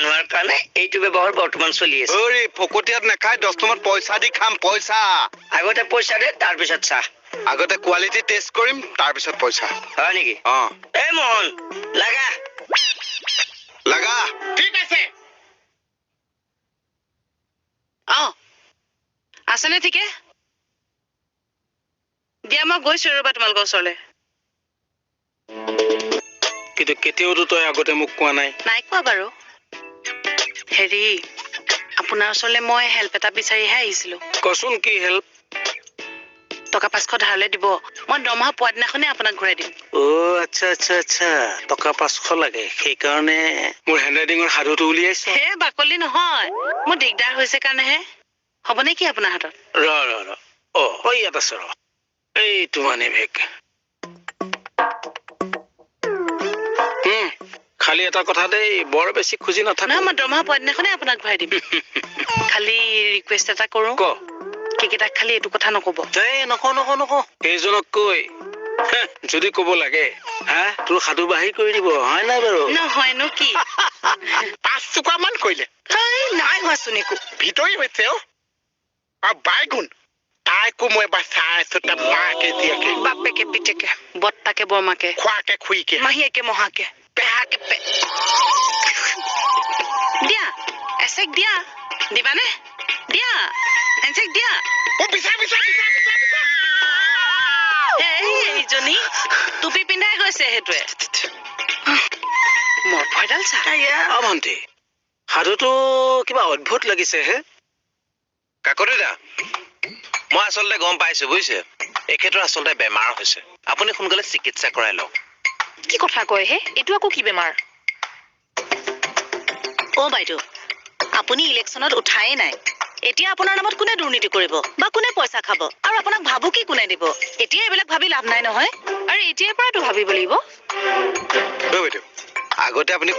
নোৱাৰ কাৰণে এইটো ব্যৱহাৰ বৰ্তমান চলি আছে অৰে ফকটিয়াত নাখাই 10 টকাত পইচা দি খাম পইচা আগতে পইচা দে তাৰ পিছত চাহ আগতে কোৱালিটি টেষ্ট কৰিম তাৰ পিছত পইচা হয় নেকি এই মোহন লাগা লাগা ঠিক আছে আছেনে ঠিকে দিয়া মই গৈছো ৰবা তোমালোকৰ ওচৰলৈ কিন্তু কেতিয়াওতো তই আগতে মোক কোৱা নাই নাই কোৱা বাৰু হেৰি আপোনাৰ ওচৰলৈ মই হেল্প এটা বিচাৰিহে আহিছিলো কচোন কি হেল্প টকা 500 ধাৰলৈ দিব মই দৰমহা পোৱা দিনাখনে আপোনাক ঘূৰাই দিম আচ্ছা টকা 500 লাগে সেইকাৰণে মোৰ হেণ্ডৰাইটিঙৰ সাধুটো উলিয়াইছো হে বাকলি নহয় মোৰ দিগদাৰ হৈছে কাৰণেহে হ'ব নেকি আপোনাৰ হাতত ৰ ইয়াত আছে ৰ এইটো মানি বেগ খালি এটা কথা দেই বৰ বেছি খুজি নাথাকো নহয় মই দৰমহা পোৱা দিনাখনে আপোনাক ঘূৰাই দিম খালি ৰিকুৱেষ্ট এটা কৰো ক কেইকেইটাক খালি এইটো কথা নক'ব এই নকওঁ এইজনক কৈ যদি কব লাগে তোৰ সাধু বাহিৰ কৰি দিব হয় নাই বাৰু নহয়নো কি 5 টকামান কৰিলে নাই হোৱা চোনিকো ভিতৰি হৈছে বাইগুণ তাইকো মই এবাৰ চাই আছো তাৰ মাকে দিয়াকে বাপেকে পিতেকে বৰ্তাকে বৰমাকে খোৱাকে খুইকে মাহীয়েকে মহাকে পেহাকে দিয়া এচেক দিয়া দিবানে দিয়া এচেক দিয়া এইজনী টুপি পিন্ধাই গৈছে সেইটোৱে মোৰ ভয়ডাল চা ভণ্টি সাধুটো কিবা অদ্ভুত লাগিছে হে কাকতি দা মই আচলতে গম পাইছো বুজিছে এখেতৰ আচলতে বেমাৰ হৈছে আপুনি সোনকালে চিকিৎসা কৰাই লওক কি কথা কয় হে এইটো আকৌ কি বেমাৰ বাইদেউ আপুনি ইলেকশ্যনত উঠাই নাই এতিয়া আপোনাৰ নামত কোনে দুৰ্নীতি কৰিব বা কোনে পইচা খাব আৰু আপোনাক ভাবুকি কোনে দিব এতিয়া এইবিলাক ভাবি লাভ নাই নহয় আৰু এতিয়াৰ পৰাতো ভাবিব লাগিব আগতে আপুনি